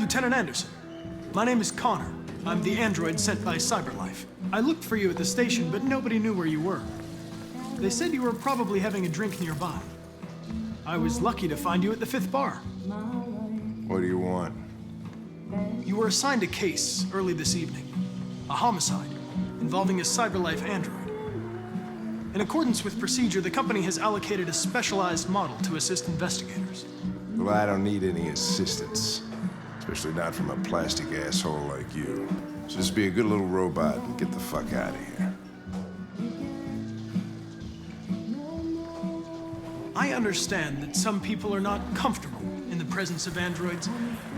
Lieutenant Anderson. My name is Connor. I'm the android sent by CyberLife. I looked for you at the station, but nobody knew where you were. They said you were probably having a drink nearby. I was lucky to find you at the 5th bar. What do you want? You were assigned a case early this evening. A homicide involving a CyberLife android. In accordance with procedure, the company has allocated a specialized model to assist investigators. Well, I don't need any assistance. Especially not from a plastic asshole like you. So just be a good little robot and get the fuck out of here. I understand that some people are not comfortable in the presence of androids,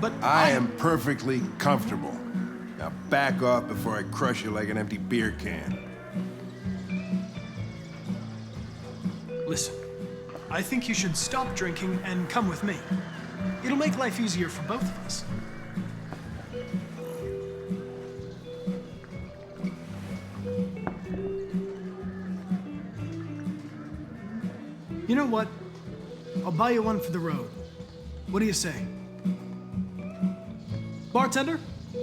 but I am perfectly comfortable. Now back off before I crush you like an empty beer can. Listen, I think you should stop drinking and come with me. It'll make life easier for both of us. You know what? I'll buy you one for the road. What do you say? Bartender,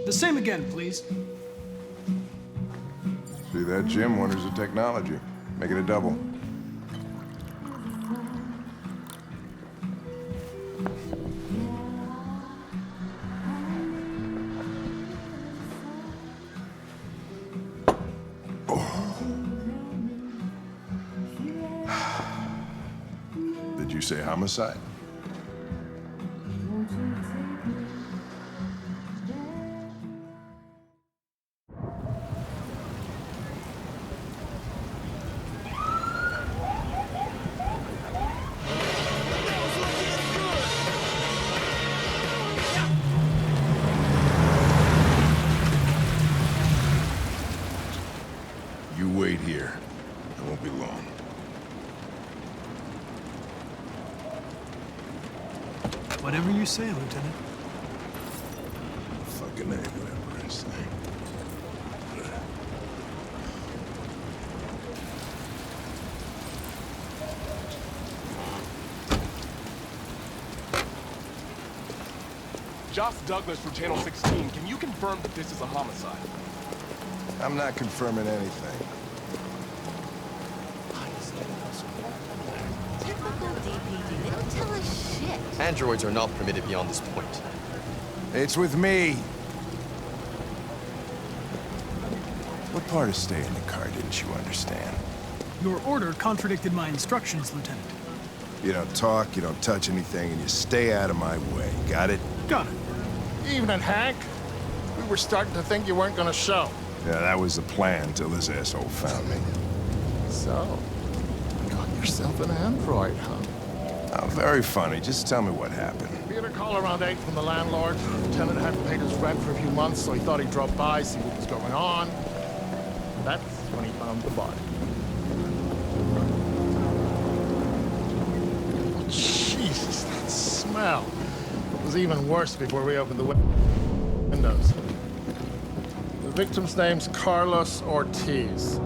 the same again, please. See that, Jim? Wonders of technology. Make it a double. Did you say homicide? You wait here. It won't be long. Whatever you say, Lieutenant. Fucking A, whatever I say. Josh Douglas from Channel 16. Can you confirm that this is a homicide? I'm not confirming anything. Typical DPD. They don't tell us shit. Androids are not permitted beyond this point. It's with me. What part of staying in the car didn't you understand? Your order contradicted my instructions, Lieutenant. You don't talk, you don't touch anything, and you stay out of my way. Got it? Got it. Evening, Hank. We were starting to think you weren't gonna show. Yeah, that was the plan till this asshole found me. So, you got yourself an android, huh? Oh, very funny. Just tell me what happened. We had a call around 8 from the landlord. The tenant hadn't paid his rent for a few months, so he thought he'd drop by, see what was going on. That's when he found the body. Oh, Jesus, that smell. It was even worse before we opened the windows. The victim's name's Carlos Ortiz.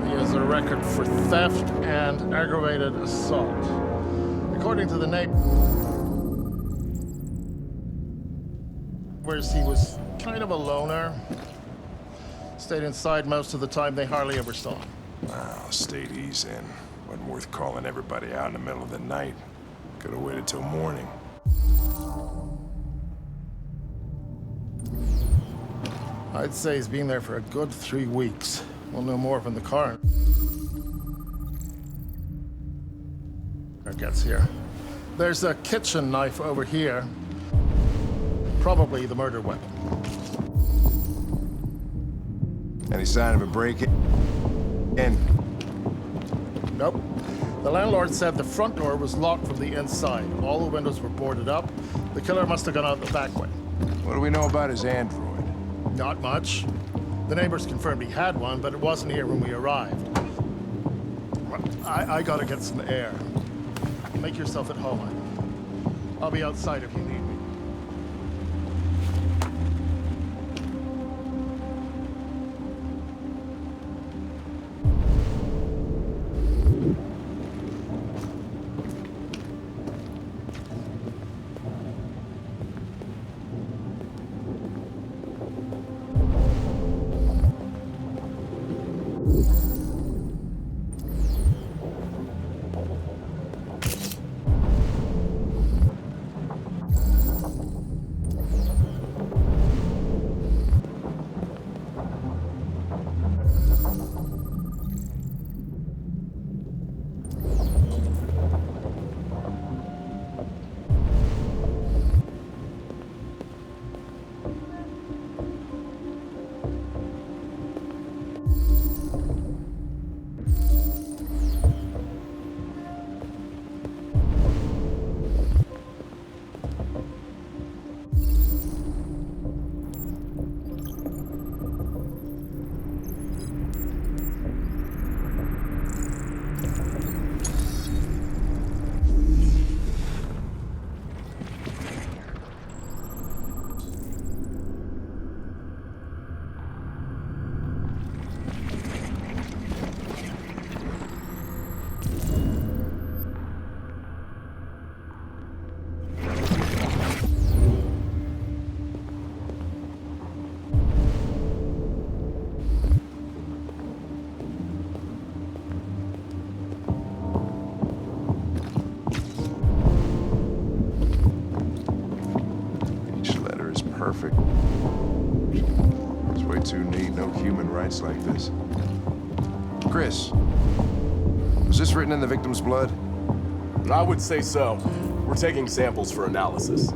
He has a record for theft and aggravated assault. According to the neighbors, he was kind of a loner. Stayed inside most of the time. They hardly ever saw him. Well, stayed easy in. Wasn't worth calling everybody out in the middle of the night. Could have waited till morning. I'd say he's been there for a good 3 weeks. We'll know more when the coroner gets here. There's a kitchen knife over here. Probably the murder weapon. Any sign of a break-in? Nope. The landlord said the front door was locked from the inside. All the windows were boarded up. The killer must have gone out the back way. What do we know about his android? Not much. The neighbors confirmed he had one, but it wasn't here when we arrived. I gotta get some air. Make yourself at home. I'll be outside if you need me. perfect. It's way too neat, no human rights like this. Chris, was this written in the victim's blood? I would say so. We're taking samples for analysis.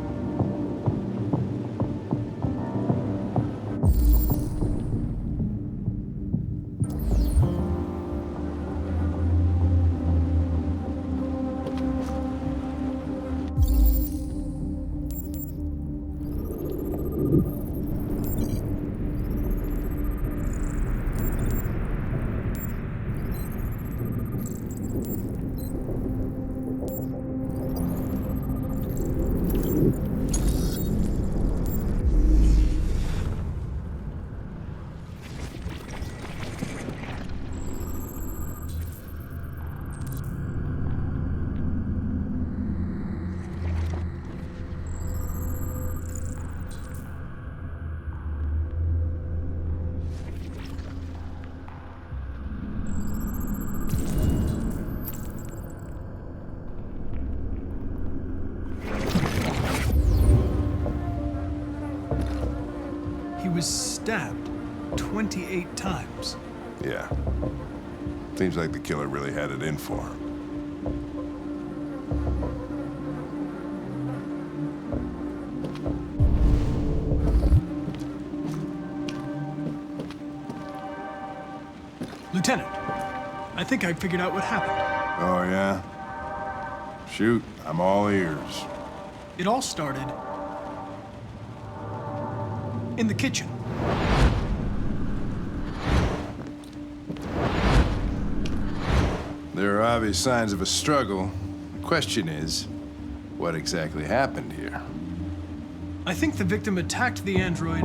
He was stabbed 28 times. Yeah. Seems like the killer really had it in for him. Lieutenant, I think I figured out what happened. Oh, yeah? Shoot, I'm all ears. It all started in the kitchen. There are obvious signs of a struggle. The question is, what exactly happened here? I think the victim attacked the android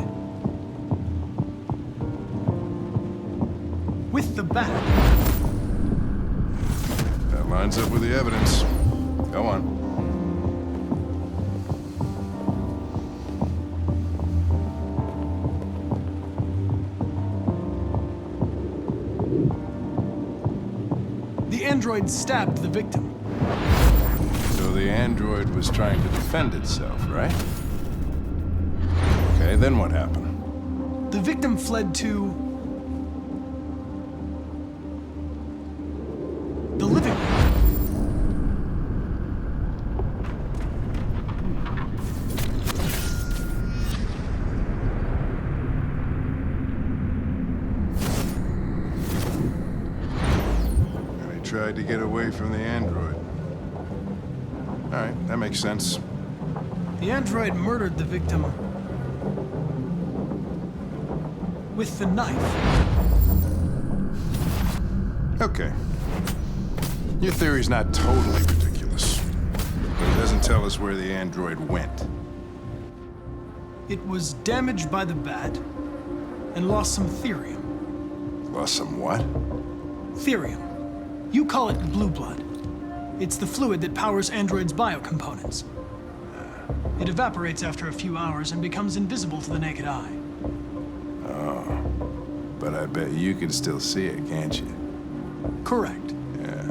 with the bat. That lines up with the evidence. Go on. The android stabbed the victim. So the android was trying to defend itself, right? Okay, then what happened? The victim fled to the living room. And he tried to get away from the android. All right, that makes sense. The android murdered the victim with the knife. Okay. Your theory's not totally ridiculous, but it doesn't tell us where the android went. It was damaged by the bat and lost some therium. Lost some what? Therium. You call it blue blood. It's the fluid that powers androids' biocomponents. It evaporates after a few hours and becomes invisible to the naked eye. But I bet you can still see it, can't you? Correct. Yeah.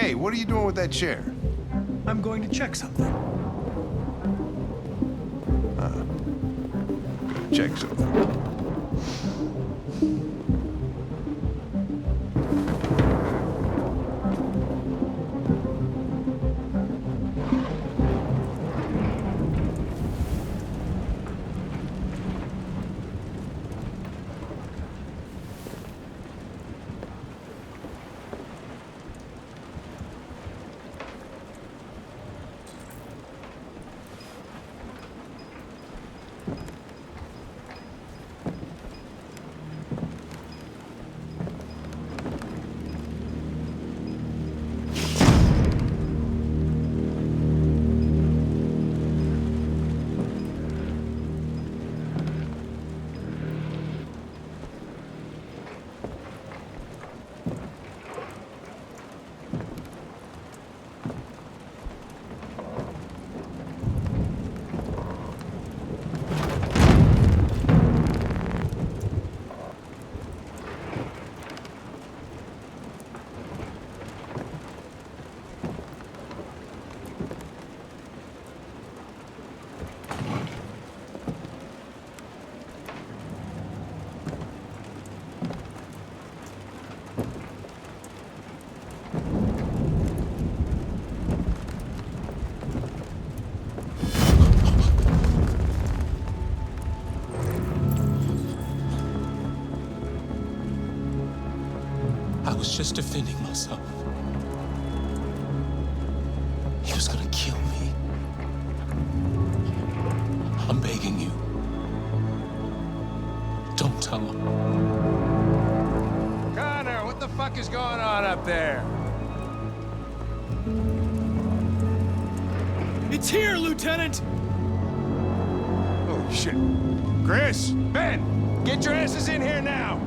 Hey, what are you doing with that chair? I'm going to check something. Check something. I was just defending myself. He was gonna kill me. I'm begging you. Don't tell him. Connor, what the fuck is going on up there? It's here, Lieutenant! Oh, shit. Chris, Ben, get your asses in here now!